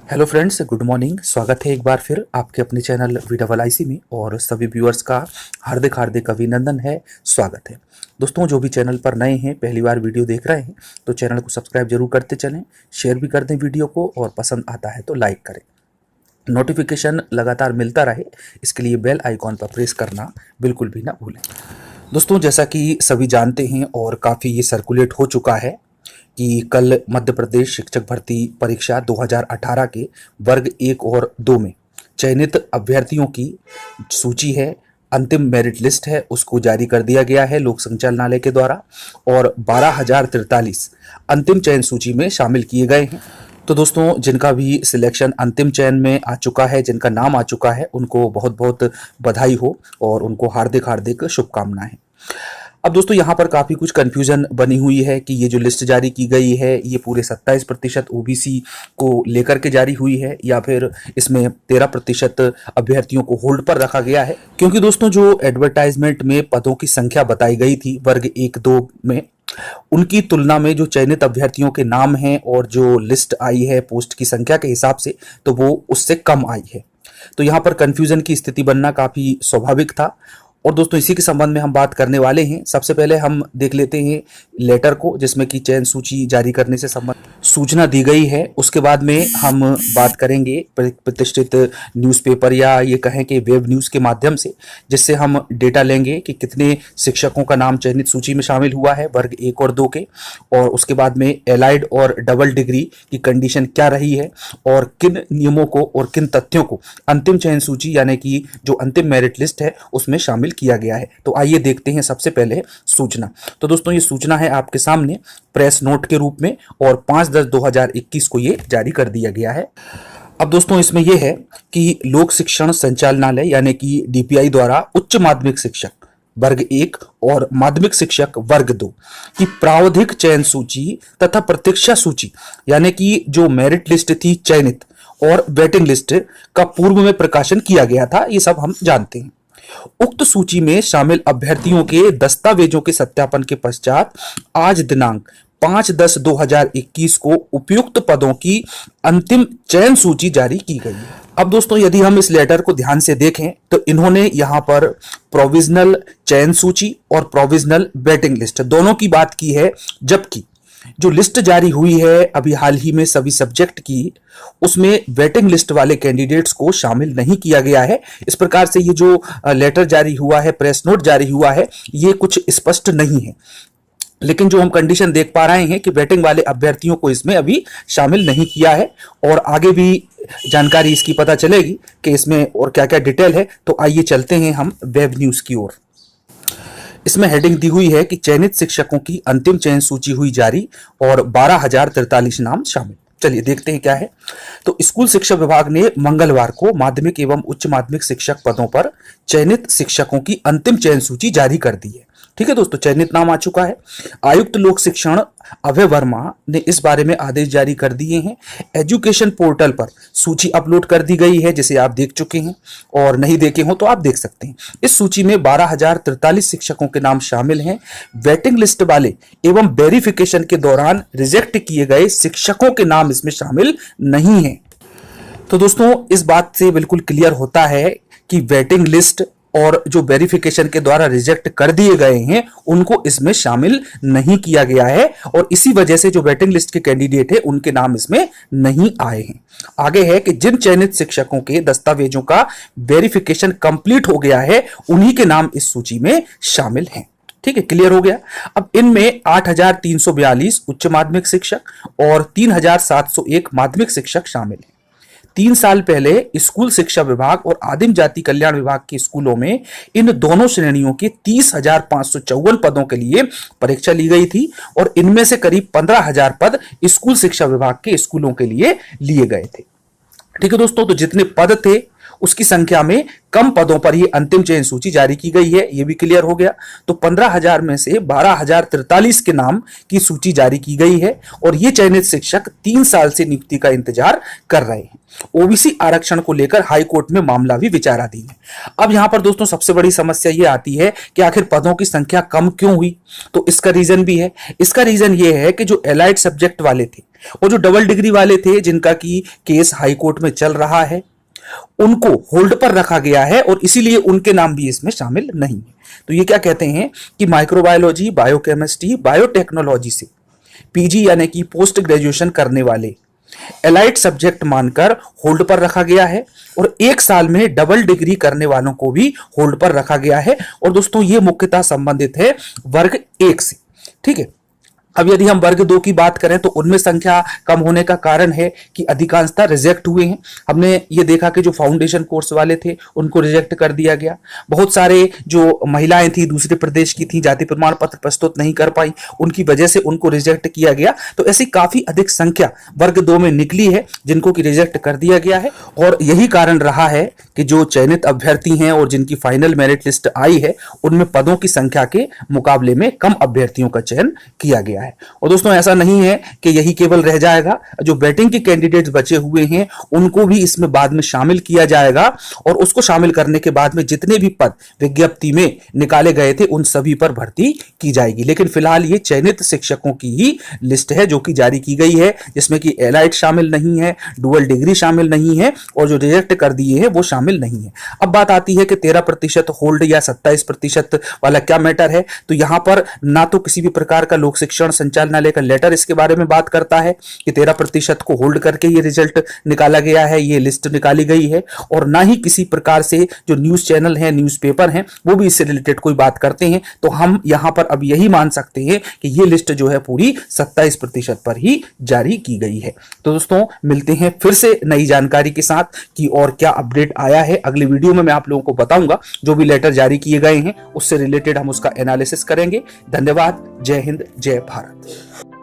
Hello friends, good morning. स्वागत है एक बार फिर आपके अपने चैनल VIC में और सभी व्यूअर्स का हार्दिक हार्दिक अभिनंदन है, स्वागत है। दोस्तों, जो भी चैनल पर नए हैं, पहली बार वीडियो देख रहे हैं तो चैनल को सब्सक्राइब जरूर करते चलें, शेयर भी कर दें वीडियो को और पसंद आता है तो लाइक करें। नोटिफिकेशन लगातार मिलता रहे इसके लिए बेल आइकॉन पर प्रेस करना बिल्कुल भी ना भूलें। दोस्तों, जैसा कि सभी जानते हैं और काफ़ी ये सर्कुलेट हो चुका है कि कल मध्य प्रदेश शिक्षक भर्ती परीक्षा 2018 के वर्ग 1 और 2 में चयनित अभ्यर्थियों की सूची है, अंतिम मेरिट लिस्ट है, उसको जारी कर दिया गया है लोक संचालनालय के द्वारा और 12,043 अंतिम चयन सूची में शामिल किए गए हैं। तो दोस्तों, जिनका भी सिलेक्शन अंतिम चयन में आ चुका है, जिनका नाम आ चुका है, उनको बहुत बहुत बधाई हो और उनको हार्दिक हार्दिक शुभकामनाएं। अब दोस्तों, यहाँ पर काफ़ी कुछ कन्फ्यूजन बनी हुई है कि ये जो लिस्ट जारी की गई है ये पूरे 27% ओबीसी को लेकर के जारी हुई है या फिर इसमें 13% अभ्यर्थियों को होल्ड पर रखा गया है। क्योंकि दोस्तों, जो एडवर्टाइजमेंट में पदों की संख्या बताई गई थी वर्ग 1-2 में, उनकी तुलना में जो चयनित अभ्यर्थियों के नाम हैं और जो लिस्ट आई है पोस्ट की संख्या के हिसाब से, तो वो उससे कम आई है। तो यहाँ पर कन्फ्यूजन की स्थिति बनना काफ़ी स्वाभाविक था और दोस्तों, इसी के संबंध में हम बात करने वाले हैं। सबसे पहले हम देख लेते हैं लेटर को जिसमें कि चयन सूची जारी करने से संबंधित सूचना दी गई है। उसके बाद में हम बात करेंगे प्रतिष्ठित न्यूज़पेपर या ये कहें कि वेब न्यूज़ के माध्यम से, जिससे हम डेटा लेंगे कि कितने शिक्षकों का नाम चयनित सूची में शामिल हुआ है वर्ग 1 और 2 के, और उसके बाद में एलाइड और डबल डिग्री की कंडीशन क्या रही है और किन नियमों को और किन तथ्यों को अंतिम चयन सूची यानी कि जो अंतिम मेरिट लिस्ट है उसमें शामिल किया गया है। तो आइए देखते हैं सबसे पहले सूचना। तो दोस्तों, ये सूचना है आपके सामने प्रेस नोट के रूप में और 5/10/2021 को ये जारी कर दिया गया है। अब दोस्तों, इसमें यह है कि लोक शिक्षण संचालनालय यानी कि DPI द्वारा उच्च माध्यमिक शिक्षक वर्ग 1 और माध्यमिक शिक्षक वर्ग 2 की प्रावधिक चयन सूची तथा प्रतीक्षा सूची यानी कि जो मेरिट लिस्ट थी चयनित और वेटिंग लिस्ट का पूर्व में प्रकाशन किया गया था, ये सब हम जानते हैं। उक्त सूची में शामिल अभ्यर्थियों के दस्तावेजों के सत्यापन के पश्चात आज दिनांक 5/10/2021 को उपयुक्त पदों की अंतिम चयन सूची जारी की गई है। अब दोस्तों, यदि हम इस लेटर को ध्यान से देखें तो इन्होंने यहां पर प्रोविजनल चयन सूची और प्रोविजनल वेटिंग लिस्ट दोनों की बात की है, जबकि जो लिस्ट जारी हुई है अभी हाल ही में सभी सब्जेक्ट की, उसमें वेटिंग लिस्ट वाले कैंडिडेट्स को शामिल नहीं किया गया है। इस प्रकार से ये जो लेटर जारी हुआ है, प्रेस नोट जारी हुआ है, ये कुछ स्पष्ट नहीं है। लेकिन जो हम कंडीशन देख पा रहे हैं कि वेटिंग वाले अभ्यर्थियों को इसमें अभी शामिल नहीं किया है और आगे भी जानकारी इसकी पता चलेगी कि इसमें और क्या क्या डिटेल है। तो आइए चलते हैं हम वेब न्यूज की ओर। इसमें हेडिंग दी हुई है कि चयनित शिक्षकों की अंतिम चयन सूची हुई जारी और 12,043 नाम शामिल। चलिए देखते हैं क्या है। तो स्कूल शिक्षा विभाग ने मंगलवार को माध्यमिक एवं उच्च माध्यमिक शिक्षक पदों पर चयनित शिक्षकों की अंतिम चयन सूची जारी कर दी है। ठीक है दोस्तों, चयनित नाम आ चुका है। आयुक्त लोक शिक्षण अभय वर्मा ने इस बारे में आदेश जारी कर दिए हैं। एजुकेशन पोर्टल पर सूची अपलोड कर दी गई है, जिसे आप देख चुके हैं और नहीं देखे हो तो आप देख सकते हैं। इस सूची में 12,043 शिक्षकों के नाम शामिल हैं। वेटिंग लिस्ट वाले एवं वेरिफिकेशन के दौरान रिजेक्ट किए गए शिक्षकों के नाम इसमें शामिल नहीं है। तो दोस्तों, इस बात से बिल्कुल क्लियर होता है कि वेटिंग लिस्ट और जो वेरिफिकेशन के द्वारा रिजेक्ट कर दिए गए हैं उनको इसमें शामिल नहीं किया गया है और इसी वजह से जो वेटिंग लिस्ट के कैंडिडेट है उनके नाम इसमें नहीं आए हैं। आगे है कि जिन चयनित शिक्षकों के दस्तावेजों का वेरिफिकेशन कंप्लीट हो गया है उन्हीं के नाम इस सूची में शामिल हैं। ठीक है, क्लियर हो गया। अब इनमें 8,342 उच्च माध्यमिक शिक्षक और 3,701 माध्यमिक शिक्षक शामिल हैं। 3 साल पहले स्कूल शिक्षा विभाग और आदिम जाति कल्याण विभाग के स्कूलों में इन दोनों श्रेणियों के 30,554 पदों के लिए परीक्षा ली गई थी और इनमें से करीब 15,000 पद स्कूल शिक्षा विभाग के स्कूलों के लिए लिए गए थे। ठीक है दोस्तों, तो जितने पद थे उसकी संख्या में कम पदों पर ये अंतिम चयन सूची जारी की गई है, ये भी क्लियर हो गया। तो 15,000 में से 12,043 के नाम की सूची जारी की गई है और ये चयनित शिक्षक 3 साल से नियुक्ति का इंतजार कर रहे हैं। ओबीसी आरक्षण को लेकर हाई कोर्ट में मामला भी विचाराधीन है। अब यहां पर दोस्तों सबसे बड़ी समस्या ये आती है कि आखिर पदों की संख्या कम क्यों हुई। तो इसका रीजन भी है। इसका रीजन ये है कि जो एलाइड सब्जेक्ट वाले थे और जो डबल डिग्री वाले थे जिनका की केस हाई कोर्ट में चल रहा है, उनको होल्ड पर रखा गया है और इसीलिए उनके नाम भी इसमें शामिल नहीं है। तो ये क्या कहते हैं कि माइक्रोबायोलॉजी, बायोकेमिस्ट्री, बायोटेक्नोलॉजी से पीजी यानी कि पोस्ट ग्रेजुएशन करने वाले एलाइड सब्जेक्ट मानकर होल्ड पर रखा गया है और 1 साल में डबल डिग्री करने वालों को भी होल्ड पर रखा गया है। और दोस्तों ये मुख्यतः संबंधित है वर्ग 1 से। ठीक है, अब यदि हम वर्ग 2 की बात करें तो उनमें संख्या कम होने का कारण है कि अधिकांशतः रिजेक्ट हुए हैं। हमने ये देखा कि जो फाउंडेशन कोर्स वाले थे उनको रिजेक्ट कर दिया गया। बहुत सारे जो महिलाएं थी दूसरे प्रदेश की थी, जाति प्रमाण पत्र प्रस्तुत नहीं कर पाई, उनकी वजह से उनको रिजेक्ट किया गया। तो ऐसी काफी अधिक संख्या वर्ग 2 में निकली है जिनको कि रिजेक्ट कर दिया गया है और यही कारण रहा है कि जो चयनित अभ्यर्थी हैं और जिनकी फाइनल मेरिट लिस्ट आई है उनमें पदों की संख्या के मुकाबले में कम अभ्यर्थियों का चयन किया गया है। और दोस्तों ऐसा नहीं है कि यही केवल रह जाएगा, जो बैटिंग के कैंडिडेट्स बचे हुए हैं उनको भी इसमें बाद में शामिल किया जाएगा और उसको शामिल करने के बाद में जितने भी पद विज्ञप्ति में निकाले गए थे उन सभी पर भर्ती की जाएगी। लेकिन फिलहाल ये चयनित शिक्षकों की ही लिस्ट है जो कि जारी की गई है, जिसमें कि एलाइड शामिल नहीं है, डुअल डिग्री शामिल नहीं है और जो रिजेक्ट कर दिए हैं वो शामिल नहीं है। अब बात आती है कि 13% होल्ड या 27% वाला क्या मैटर है। तो यहां पर ना तो किसी भी प्रकार का लोक शिक्षण संचालनालय का लेटर इसके बारे में बात करता है कि 13% को होल्ड करके ये रिजल्ट निकाला गया है, ये लिस्ट निकाली गई है, और ना ही किसी प्रकार से जो न्यूज चैनल है, न्यूज़पेपर हैं, वो भी इससे रिलेटेड कोई बात करते हैं। तो हम यहां पर अब यही मान सकते हैं कि ये लिस्ट जो है पूरी 27% पर ही जारी की गई है। तो दोस्तों मिलते हैं फिर से नई जानकारी के साथ कि और क्या अपडेट आया है। अगले वीडियो में मैं आप लोगों को बताऊंगा जो भी लेटर जारी किए गए हैं उससे रिलेटेड हम उसका एनालिसिस करेंगे। धन्यवाद। जय हिंद, जय भारत।